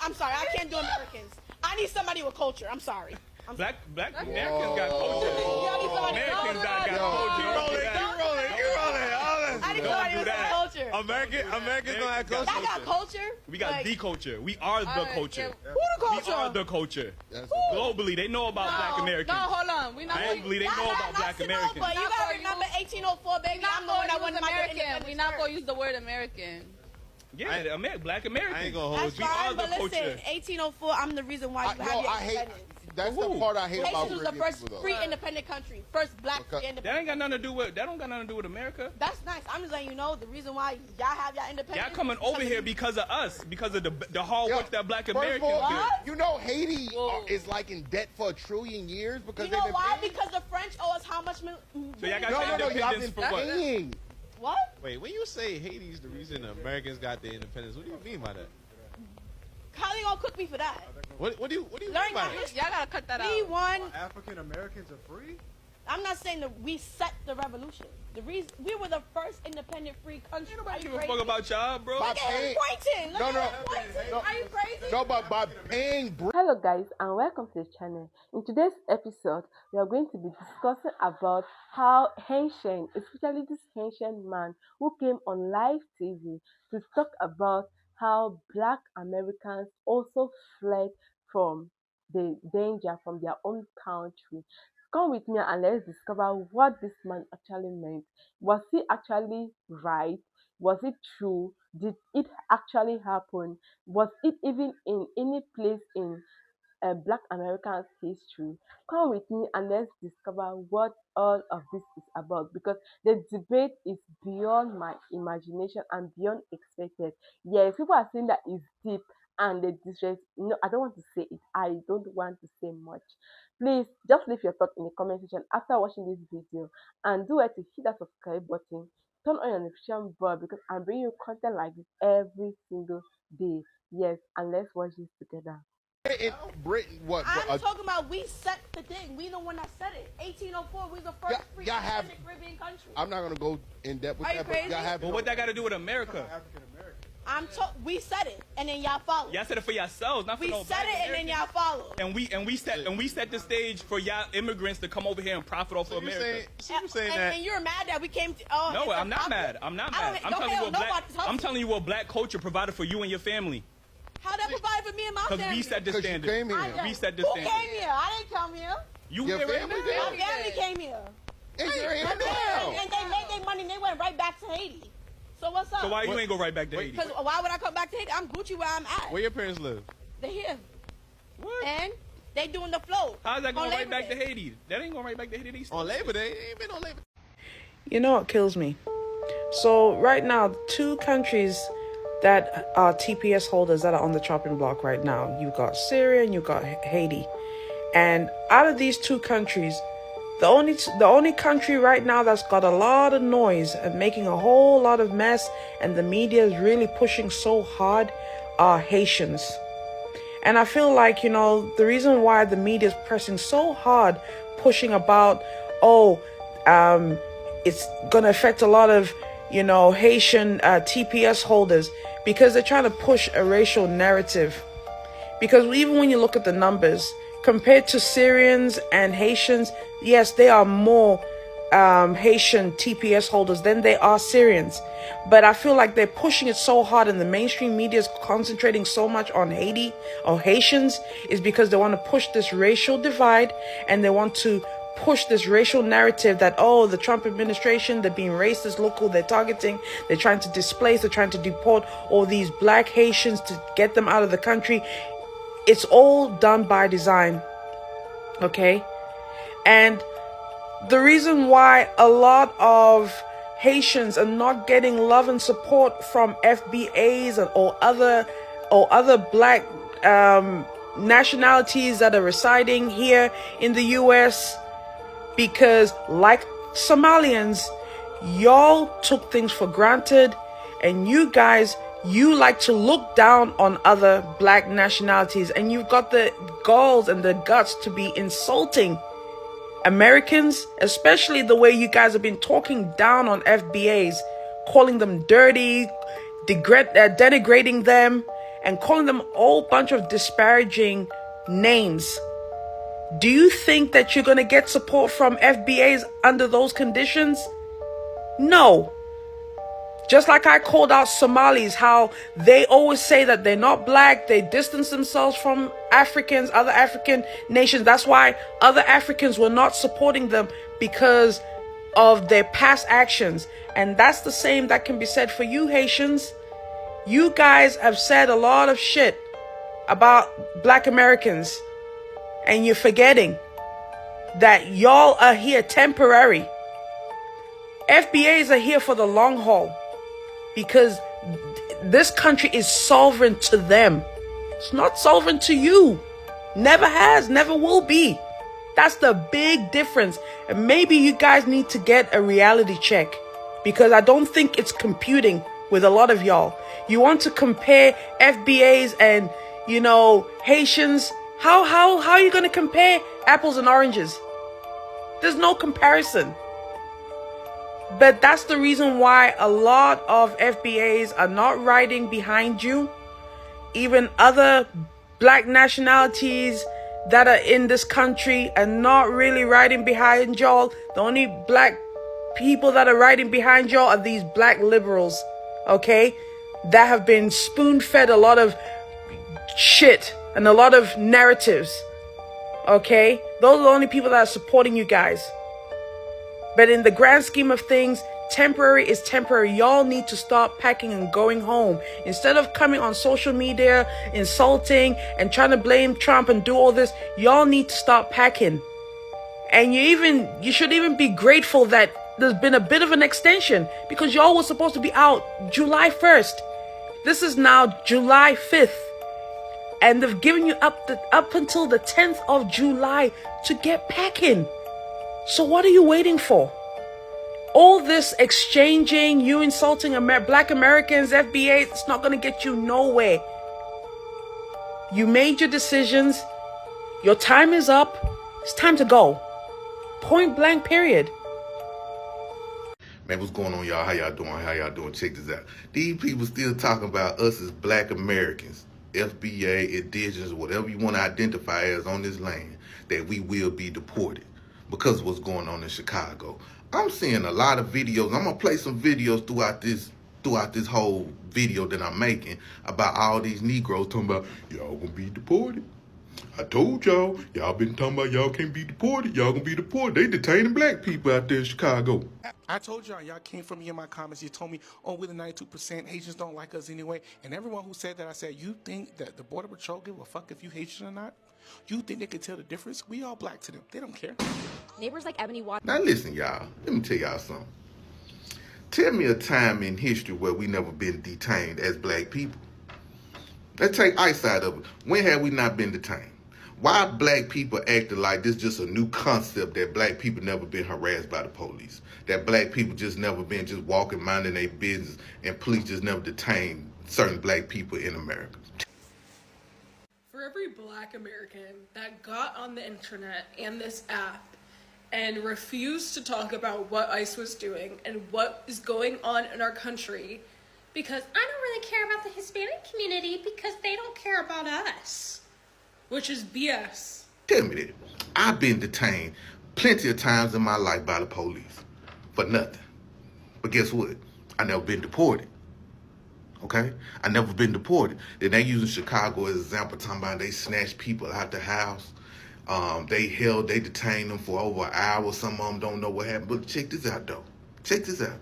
I'm sorry. I can't do Americans. I need somebody with culture. I'm sorry. Black Americans got culture. Americans got culture. You rolling. I need somebody with culture. Americans don't have culture. I got culture. We got the culture. We are the culture. Who the culture? We are the culture. Globally, they know about Black Americans. No, hold on. We not Globally, they know about Black Americans. But you gotta remember 1804, baby. I'm the one that won American. We're not gonna use the word American. Yeah, Black Americans. I ain't gonna hold That's you. fine, are the but listen, culture. 1804, I'm the reason why you have your independence. That's the part I hate about Haitians was the Caribbean first people, though. free independent country. First black free independent. That ain't got nothing to do with. That don't got nothing to do with America. That's nice. I'm just letting you know the reason why y'all have y'all independence. Y'all coming over here because of us, because of the hard work that Black Americans do. You know Haiti is like in debt for $1 trillion years because you know why? Because the French owe us how much? So y'all got independence for what? paying. What? Wait, when you say Haiti's the reason Americans got their independence, what do you mean by that? How they gonna cook me for that? What do you mean Learn by your that? history. Y'all gotta cut that out. We won. African Americans are free? I'm not saying that we set the revolution. The reason we were the first independent free country. Nobody give a fuck about y'all, bro. Look at him pointing. Look at him pointing. Are you crazy? No, but by paying. Hello guys and welcome to the channel. In today's episode, we are going to be discussing about how Haitian, especially this Haitian man who came on live TV to talk about how Black Americans also fled from the danger from their own country. Come with me and let's discover what this man actually meant. Was he actually right? Was it true? Did it actually happen? Was it even in any place in Black Americans' history? Come with me and let's discover what all of this is about, because the debate is beyond my imagination and beyond expected. Yes, people are saying that it's deep and the distress. No, I don't want to say it. I don't want to say much. Please just leave your thoughts in the comment section after watching this video, and do it to hit that subscribe button, turn on your notification bell, because I'm bringing you content like this every single day. Yes, and let's watch this together. In Britain, what? I'm talking about we set the thing. We the one that set it. 1804, we the first free independent Caribbean country. I'm not gonna go in depth with Are you that. crazy? But y'all have. But what that got to do with America? African American. We said it, and then y'all followed. Y'all said it for yourselves, not for We no said Black it, and then y'all followed. And we set the stage for y'all immigrants to come over here and profit off of America. You saying that? And you're mad that we came to. Oh, No, I'm not mad. I'm not mad. I'm telling you what Black culture provided for you and your family. How that provided for me and my family? Because we set the standard. Came here. We set the Who standard. came here? I didn't come here. You Your here right family now. did. My family came here. And you're here And now. they made their money and they went right back to Haiti. So what's up? So why you ain't go right back to Haiti? Because why would I come back to Haiti? I'm Gucci where I'm at. Where your parents live? They here. What? And they doing the float. How's that going on right Labor back to Day. Haiti? That ain't going right back to Haiti. On Labor Day? They ain't been on Labor Day. You know what kills me? So right now, two countries that are TPS holders that are on the chopping block right now. You've got Syria and you've got Haiti. And out of these two countries, the only country right now that's got a lot of noise and making a whole lot of mess, and the media is really pushing so hard, are Haitians. And I feel like, you know, the reason why the media is pressing so hard, pushing about, it's going to affect a lot of, you know, Haitian TPS holders, because they're trying to push a racial narrative. Because even when you look at the numbers, compared to Syrians and Haitians, yes, they are more Haitian TPS holders than they are Syrians. But I feel like they're pushing it so hard, and the mainstream media is concentrating so much on Haiti or Haitians, is because they want to push this racial divide, and they want to push this racial narrative that, oh, the Trump administration, they're being racist, look who they're targeting, they're trying to displace, they're trying to deport all these Black Haitians to get them out of the country. It's all done by design, okay? And the reason why a lot of Haitians are not getting love and support from FBAs or other Black nationalities that are residing here in the US, because like Somalians, y'all took things for granted, and you guys, you like to look down on other Black nationalities, and you've got the galls and the guts to be insulting Americans, especially the way you guys have been talking down on FBAs, calling them dirty, denigrating them, and calling them a whole bunch of disparaging names. Do you think that you're going to get support from FBAs under those conditions? No. Just like I called out Somalis, how they always say that they're not black, they distance themselves from Africans, other African nations. That's why other Africans were not supporting them, because of their past actions. And that's the same that can be said for you Haitians. You guys have said a lot of shit about Black Americans, and you're forgetting that y'all are here temporary. FBAs are here for the long haul, because this country is sovereign to them. It's not sovereign to you. Never has, never will be. That's the big difference. And maybe you guys need to get a reality check, because I don't think it's computing with a lot of y'all. You want to compare FBAs and, you know, Haitians. How are you going to compare apples and oranges? There's no comparison. But that's the reason why a lot of FBAs are not riding behind you. Even other black nationalities that are in this country are not really riding behind y'all. The only black people that are riding behind y'all are these black liberals, okay? That have been spoon-fed a lot of shit and a lot of narratives, okay? Those are the only people that are supporting you guys. But in the grand scheme of things, temporary is temporary. Y'all need to stop packing and going home. Instead of coming on social media, insulting and trying to blame Trump and do all this, y'all need to stop packing. And you should even be grateful that there's been a bit of an extension, because y'all were supposed to be out July 1st. This is now July 5th. And they've given you up until the 10th of July to get packing. So what are you waiting for? All this exchanging, you insulting Black Americans, FBA, it's not going to get you nowhere. You made your decisions. Your time is up. It's time to go. Point blank, period. Man, what's going on, y'all? How y'all doing? How y'all doing? Check this out. These people still talking about us as Black Americans, FBA, indigenous, whatever you want to identify as on this land, that we will be deported because of what's going on in Chicago. I'm seeing a lot of videos. I'm gonna play some videos throughout this whole video that I'm making about all these Negroes talking about y'all gonna be deported. I told y'all been talking about y'all can't be deported. Y'all gonna be deported. They detaining black people out there in Chicago. I told y'all came for me in my comments. You told me, oh, we're the 92%. Haitians don't like us anyway. And everyone who said that, I said, you think that the Border Patrol give a fuck if you Haitian or not? You think they can tell the difference? We all black to them. They don't care. Neighbors like Ebony watch. Now listen, y'all. Let me tell y'all something. Tell me a time in history where we never been detained as black people. Let's take ICE out of it. When have we not been detained? Why black people acting like this just a new concept, that black people never been harassed by the police? That black people just never been just walking, minding their business, and police just never detained certain black people in America? For every Black American that got on the internet and this app and refused to talk about what ICE was doing and what is going on in our country, because I don't really care about the Hispanic community because they don't care about us, which is BS. Tell me that. I've been detained plenty of times in my life by the police for nothing. But guess what? I never been deported. Okay? I never been deported. Then they using Chicago as an example, talking about they snatched people out the house. They detained them for over an hour. Some of them don't know what happened. But check this out, though. Check this out.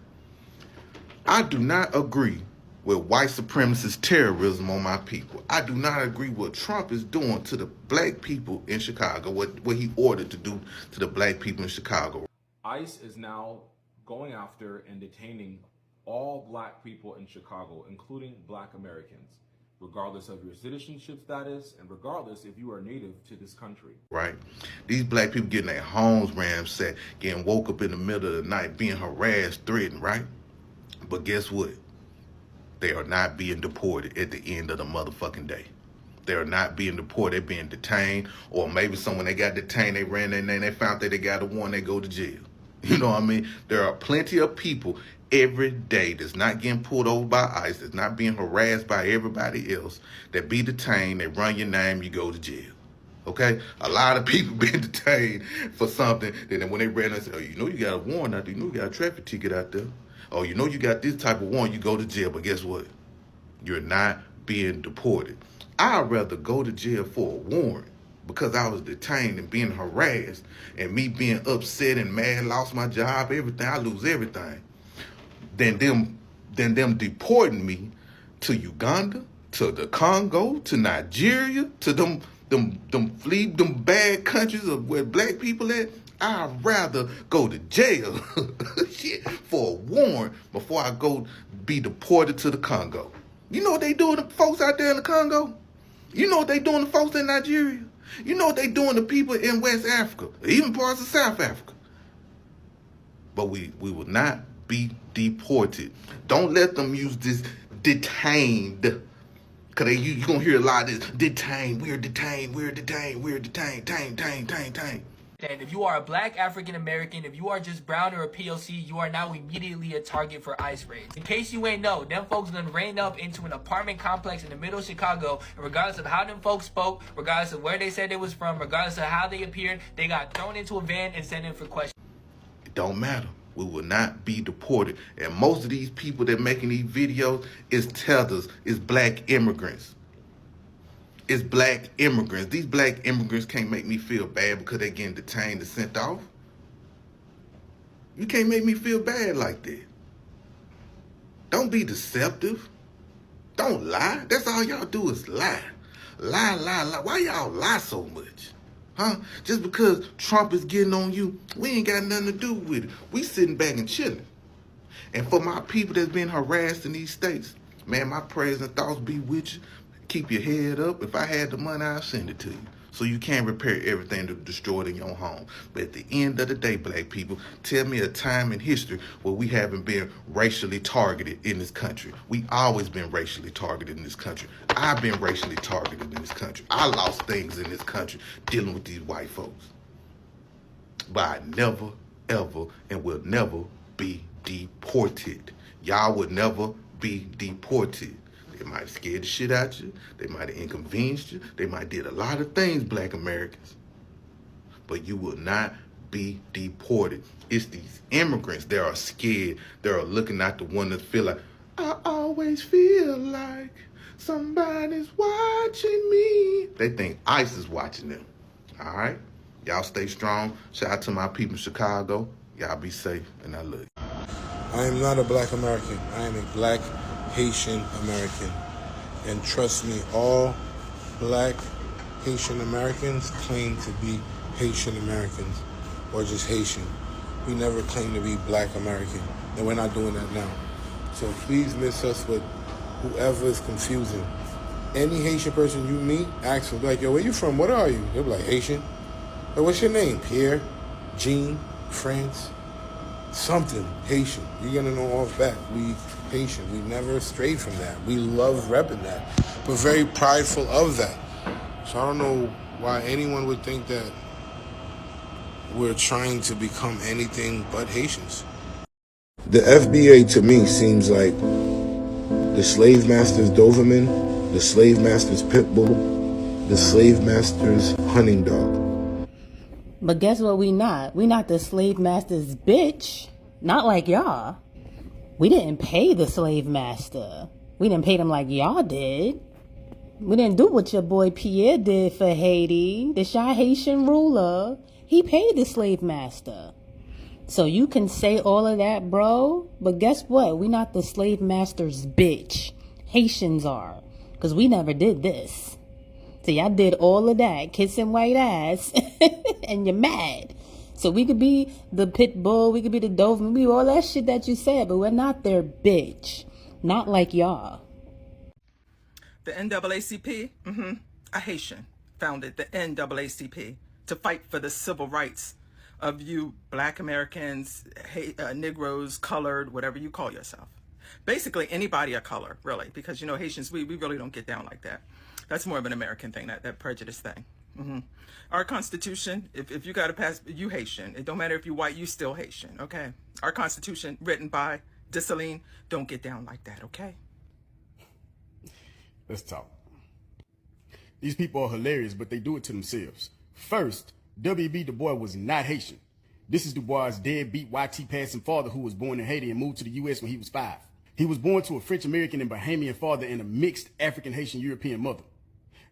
I do not agree with white supremacist terrorism on my people. I do not agree with what Trump is doing to the black people in Chicago, what he ordered to do to the black people in Chicago. ICE is now going after and detaining all black people in Chicago, including Black Americans, regardless of your citizenship status and regardless if you are native to this country. Right? These black people getting their homes ransacked, getting woke up in the middle of the night, being harassed, threatened, right? But guess what? They are not being deported at the end of the motherfucking day. They are not being deported. They're being detained, or maybe someone they got detained, they ran their name, they found that they got a warrant, they go to jail. You know what I mean? There are plenty of people every day that's not getting pulled over by ICE, that's not being harassed by everybody else, that be detained, they run your name, you go to jail. Okay? A lot of people been detained for something, then when they ran, they said, oh, you know you got a warrant out there, you know you got a traffic ticket out there. Oh, you know you got this type of warrant, you go to jail, but guess what? You're not being deported. I'd rather go to jail for a warrant because I was detained and being harassed and me being upset and mad, lost my job, everything, I lose everything, than them deporting me to Uganda, to the Congo, to Nigeria, to them bad countries of where black people at. I'd rather go to jail shit, for a warrant before I go be deported to the Congo. You know what they doing to folks out there in the Congo? You know what they doing to folks in Nigeria? You know what they doing to people in West Africa, even parts of South Africa? But we will not be deported. Don't let them use this detained. Because you're going to hear a lot of this, detained, we're detained, we're detained, we're detained, detained. And if you are a black African American, if you are just brown or a POC, you are now immediately a target for ICE raids. In case you ain't know, them folks done ran up into an apartment complex in the middle of Chicago, and regardless of how them folks spoke, regardless of where they said they was from, regardless of how they appeared, they got thrown into a van and sent in for questions. It don't matter. We will not be deported. And most of these people that making these videos is tethers, is black immigrants. It's black immigrants. These black immigrants can't make me feel bad because they're getting detained and sent off. You can't make me feel bad like that. Don't be deceptive. Don't lie. That's all y'all do is lie. Lie, lie, lie. Why y'all lie so much? Huh? Just because Trump is getting on you, we ain't got nothing to do with it. We sitting back and chilling. And for my people that's been harassed in these states, man, my prayers and thoughts be with you. Keep your head up. If I had the money, I'll send it to you. So you can't repair everything to destroy it in your home. But at the end of the day, black people, tell me a time in history where we haven't been racially targeted in this country. We always been racially targeted in this country. I've been racially targeted in this country. I lost things in this country dealing with these white folks. But I never, ever, and will never be deported. Y'all would never be deported. They might have scared the shit out you. They might have inconvenienced you. They might have did a lot of things, black Americans. But you will not be deported. It's these immigrants that are scared. They are looking at the one that feel like, I always feel like somebody's watching me. They think ICE is watching them. All right? Y'all stay strong. Shout out to my people in Chicago. Y'all be safe, and I love you. I am not a black American. I am a black Haitian American. And trust me, all black Haitian Americans claim to be Haitian Americans or just Haitian. We never claim to be black American, and we're not doing that now. So please miss us with whoever is confusing. Any Haitian person you meet, ask them, like, yo, where you from? What are you? They'll be like, Haitian. Like, what's your name? Pierre, Jean, France, something, Haitian. You're gonna know off bat. We Haitian. We never strayed from that. We love repping that. We're very prideful of that. So I don't know why anyone would think that we're trying to become anything but Haitians. The FBA to me seems like the slave master's Doberman, the slave master's pit bull, the slave master's hunting dog. But guess what we not? We not the slave master's bitch. Not like y'all. We didn't pay the slave master. We didn't pay them like y'all did. We didn't do what your boy Pierre did for Haiti. The Shah Haitian ruler. He paid the slave master. So you can say all of that, bro. But guess what? We not the slave master's bitch. Haitians are. Because we never did this. So y'all did all of that. Kissing white ass. And you're mad. So we could be the pit bull, we could be the Doberman, we all that shit that you said, but we're not their bitch. Not like y'all. The NAACP, a Haitian, founded the NAACP to fight for the civil rights of you black Americans, Negroes, colored, whatever you call yourself. Basically anybody of color, really, because, you know, Haitians, we really don't get down like that. That's more of an American thing, that prejudice thing. Our Constitution, if you got to pass, you Haitian. It don't matter if you white, you still Haitian, okay? Our Constitution, written by Dessalines, don't get down like that, okay? Let's talk. These people are hilarious, but they do it to themselves. First, W.B. Du Bois was not Haitian. This is Du Bois' deadbeat YT passing father who was born in Haiti and moved to the U.S. when he was 5. He was born to a French-American and Bahamian father and a mixed African-Haitian-European mother.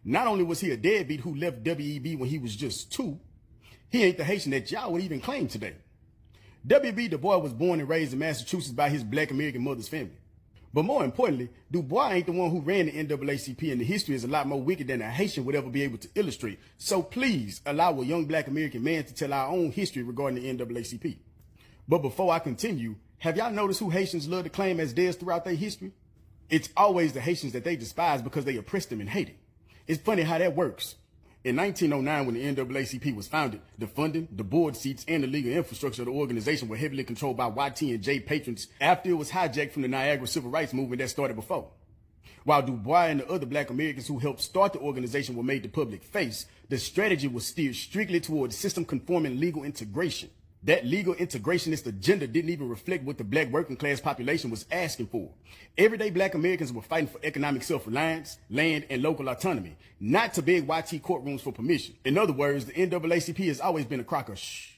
Not only was he a deadbeat who left W.E.B. when he was just 2, he ain't the Haitian that y'all would even claim today. W.B. Du Bois was born and raised in Massachusetts by his black American mother's family. But more importantly, Du Bois ain't the one who ran the NAACP, and the history is a lot more wicked than a Haitian would ever be able to illustrate. So please allow a young black American man to tell our own history regarding the NAACP. But before I continue, have y'all noticed who Haitians love to claim as theirs throughout their history? It's always the Haitians that they despise because they oppressed them and hated. It's funny how that works. In 1909, when the NAACP was founded, the funding, the board seats, and the legal infrastructure of the organization were heavily controlled by YT and J patrons after it was hijacked from the Niagara Civil Rights Movement that started before. While Du Bois and the other black Americans who helped start the organization were made the public face, the strategy was steered strictly towards system-conforming legal integration. That legal integrationist agenda didn't even reflect what the black working class population was asking for. Everyday black Americans were fighting for economic self-reliance, land, and local autonomy, not to beg YT courtrooms for permission. In other words, the NAACP has always been a crock of shh.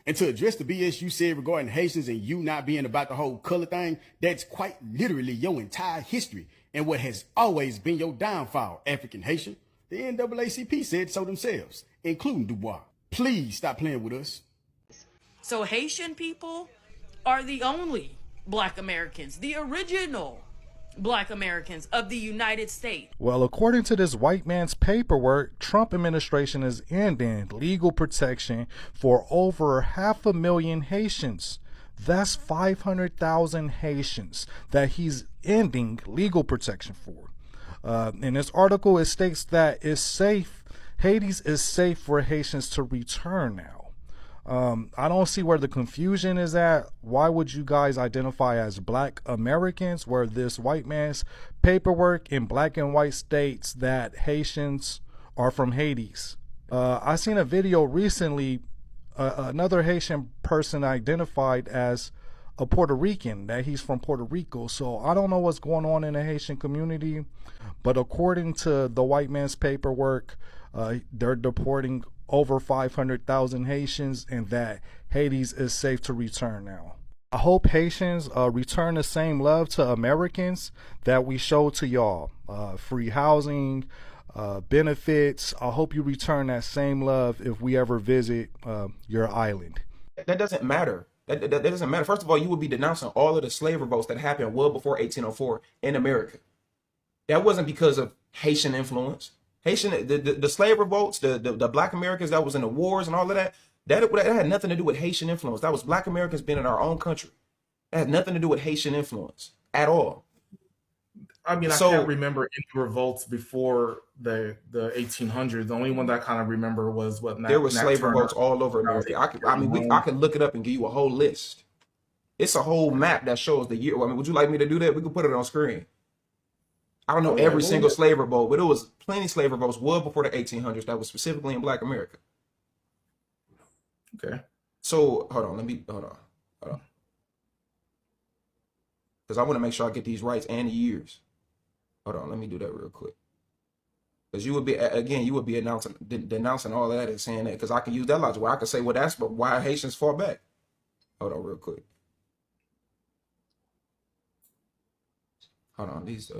And to address the BS you said regarding Haitians and you not being about the whole color thing, that's quite literally your entire history and what has always been your downfall, African Haitian. The NAACP said so themselves, including Du Bois. Please stop playing with us. So Haitian people are the only black Americans, the original black Americans of the United States. Well, according to this white man's paperwork, Trump administration is ending legal protection for over 500,000 Haitians. That's 500,000 Haitians that he's ending legal protection for. In this article, it states that it's safe. Haiti is safe for Haitians to return now. I don't see where the confusion is at. Why would you guys identify as black Americans where this white man's paperwork in black and white states that Haitians are from Haiti? I seen a video recently, another Haitian person identified as a Puerto Rican, that he's from Puerto Rico. So I don't know what's going on in the Haitian community, but according to the white man's paperwork, they're deporting over 500,000 Haitians and that Haiti is safe to return now. I hope Haitians return the same love to Americans that we show to y'all. Free housing, benefits. I hope you return that same love if we ever visit your island. That doesn't matter. That doesn't matter. First of all, you would be denouncing all of the slave revolts that happened well before 1804 in America. That wasn't because of Haitian influence. Haitian, the slave revolts, the black Americans that was in the wars and all of that, that had nothing to do with Haitian influence. That was black Americans being in our own country. That had nothing to do with Haitian influence at all. I mean, I can't remember any revolts before the 1800s. The only one that I kind of remember was what there were slave revolts all over America. I can look it up and give you a whole list. It's a whole map that shows the year. I mean, would you like me to do that? We could put it on screen. I don't know every single slave revolt, but it was plenty of slave revolts well before the 1800s that was specifically in Black America. Okay. So hold on. Because I want to make sure I get these rights and the years. Hold on, let me do that real quick. Because you would be, again, you would be denouncing all of that and saying that, because I can use that logic where I can say, well, that's why Haitians fought back. Hold on real quick. Hold on, these,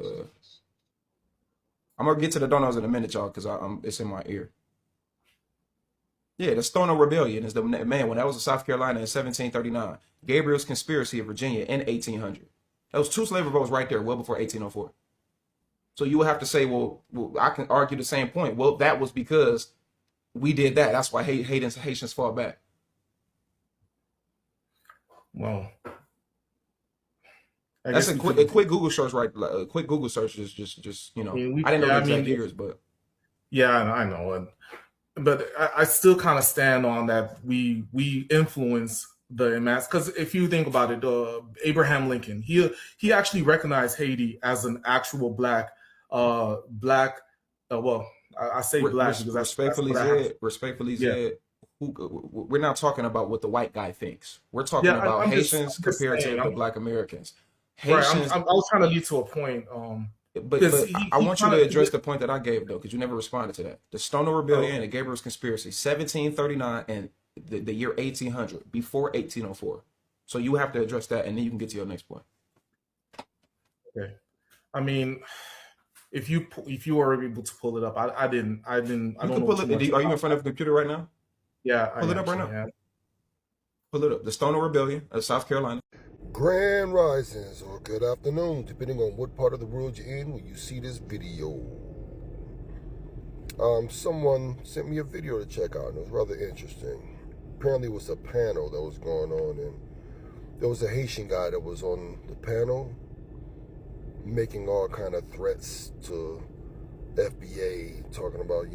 I'm going to get to the donos in a minute, y'all, because it's in my ear. Yeah, the Stono Rebellion is the man, when that was in South Carolina in 1739. Gabriel's Conspiracy of Virginia in 1800. That was 2 slave revolts right there, well before 1804. So you would have to say, well, I can argue the same point. Well, that was because we did that. That's why Haitians fought back. Well, that's a quick Google search, right? A quick Google search is just I didn't know the exact years, but yeah, I know. But I still kind of stand on that. We influence the mass, because if you think about it, Abraham Lincoln, he actually recognized Haiti as an actual black. Well, I say black because respectfully said. we're not talking about what the white guy thinks. We're talking about Haitians compared to the Black Americans. Haitians. Right, I was trying to lead to a point. But I want you to address the point that I gave, though, because you never responded to that. The Stoner Rebellion and the Gabriel's Conspiracy, 1739 and the year 1800, before 1804. So you have to address that, and then you can get to your next point. Okay. I mean, if you are able to pull it up, I didn't. I don't know. Pull it. Are you in front of a computer right now? Yeah. Pull it up right now. Pull it up. The Stoner Rebellion of South Carolina. Grand risings, or good afternoon, depending on what part of the world you're in when you see this video. Someone sent me a video to check out, and it was rather interesting. Apparently it was a panel that was going on, and there was a Haitian guy that was on the panel making all kind of threats to FBA, talking about,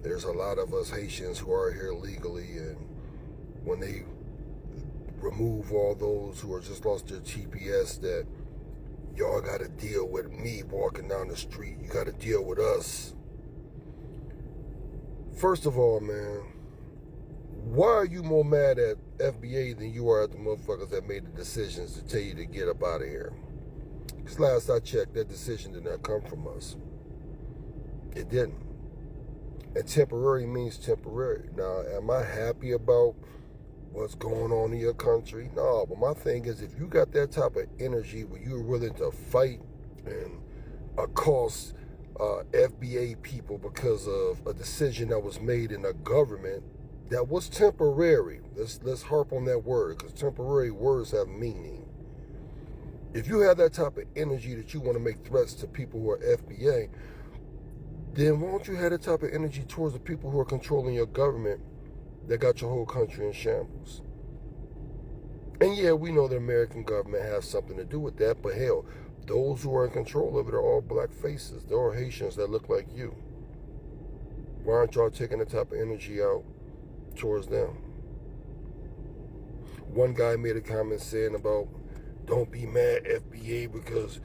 there's a lot of us Haitians who are here legally, and when they remove all those who are just lost their TPS, that y'all got to deal with me walking down the street. You got to deal with us. First of all, man, why are you more mad at FBA than you are at the motherfuckers that made the decisions to tell you to get up out of here? Because last I checked, that decision did not come from us. It didn't. And temporary means temporary. Now, am I happy about what's going on in your country? No, but my thing is, if you got that type of energy where you're willing to fight and accost FBA people because of a decision that was made in the government that was temporary. Let's harp on that word, because temporary words have meaning. If you have that type of energy that you want to make threats to people who are FBA, then why don't you have that type of energy towards the people who are controlling your government that got your whole country in shambles? And yeah, we know the American government has something to do with that, but hell, those who are in control of it are all black faces. There are Haitians that look like you. Why aren't y'all taking that type of energy out towards them? One guy made a comment saying about, don't be mad FBA because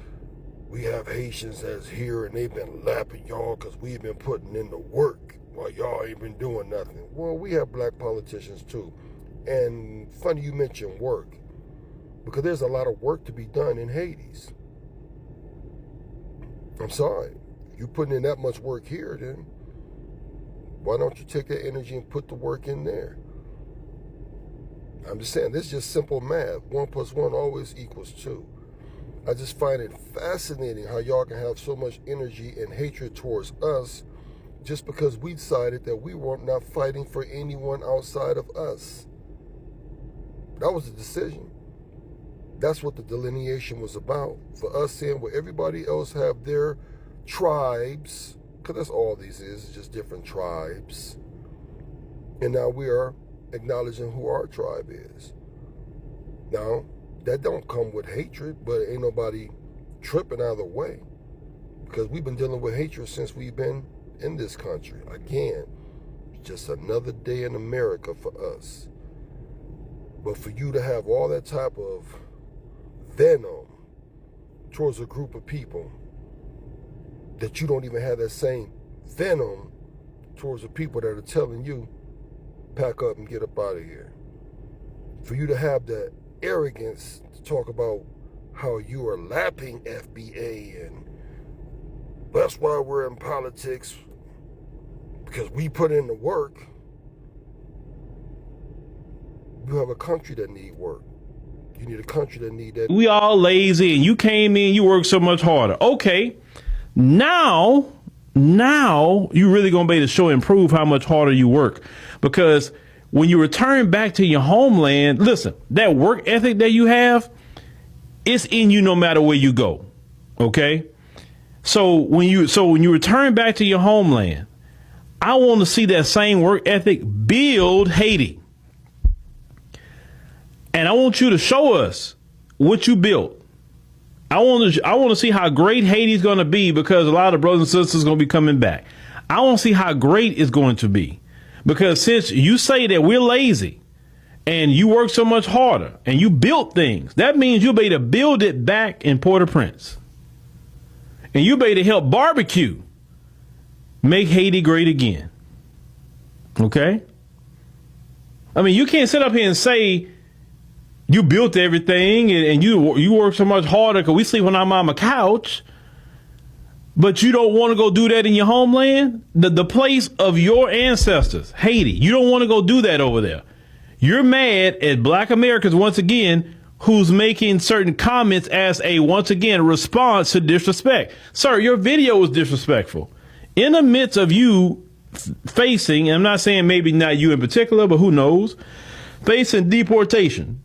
we have Haitians that's here and they've been lapping y'all because we've been putting in the work while y'all ain't been doing nothing. Well, we have black politicians too. And funny you mention work, because there's a lot of work to be done in Hades. I'm sorry. If you're putting in that much work here, then why don't you take that energy and put the work in there? I'm just saying, this is just simple math. 1 + 1 always equals 2. I just find it fascinating how y'all can have so much energy and hatred towards us just because we decided that we were not fighting for anyone outside of us. That was the decision. That's what the delineation was about. For us saying, well, everybody else have their tribes, because that's all these is just different tribes. And now we are acknowledging who our tribe is. Now, that don't come with hatred, but ain't nobody tripping either way, because we've been dealing with hatred since we've been in this country. Again, just another day in America for us. But for you to have all that type of venom towards a group of people, that you don't even have that same venom towards the people that are telling you, pack up and get up out of here. For you to have the arrogance to talk about how you are lapping FBA, and that's why we're in politics, because we put in the work. You have a country that need work. You need a country that need that. We all lazy, and you came in, you worked so much harder. Okay, now you really gonna be able to show and prove how much harder you work, because when you return back to your homeland, listen, that work ethic that you have, it's in you no matter where you go. Okay, so when you return back to your homeland, I want to see that same work ethic build Haiti. And I want you to show us what you built. I want to see how great Haiti's going to be, because a lot of brothers and sisters are going to be coming back. I want to see how great it's going to be, because since you say that we're lazy and you work so much harder and you built things, that means you'll be able to build it back in Port-au-Prince. And you'll be able to help barbecue make Haiti great again. Okay? I mean, you can't sit up here and say you built everything and you work so much harder because we sleep on our mama couch, but you don't want to go do that in your homeland, the place of your ancestors, Haiti. You don't want to go do that over there. You're mad at Black Americans once again, who's making certain comments as a, once again, response to disrespect. Sir, your video was disrespectful. In the midst of you facing, and I'm not saying maybe not you in particular, but who knows, facing deportation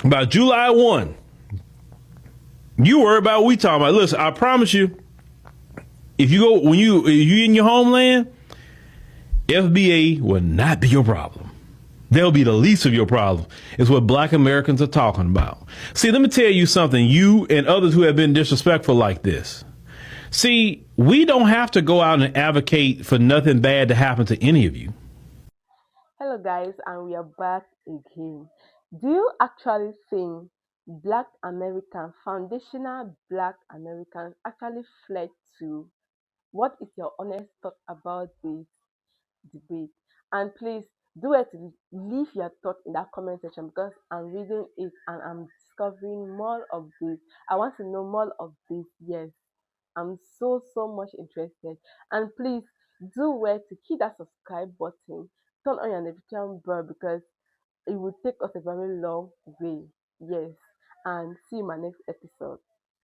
by July 1, you worry about what we talking about. Listen, I promise you, if you in your homeland, FBA will not be your problem. They'll be the least of your problem, is what Black Americans are talking about. See, let me tell you something, you and others who have been disrespectful like this. See, we don't have to go out and advocate for nothing bad to happen to any of you. Hello guys, and we are back again. Do you actually think Black Americans, foundational Black Americans actually fled to? What is your honest thought about this debate? And please do it to leave your thought in that comment section, because I'm reading it and I'm discovering more of this. I want to know more of this. Yes, I'm so much interested. And please do well to hit that subscribe button, turn on your notification bell, because it will take us a very long way. Yes, and see you in my next episode.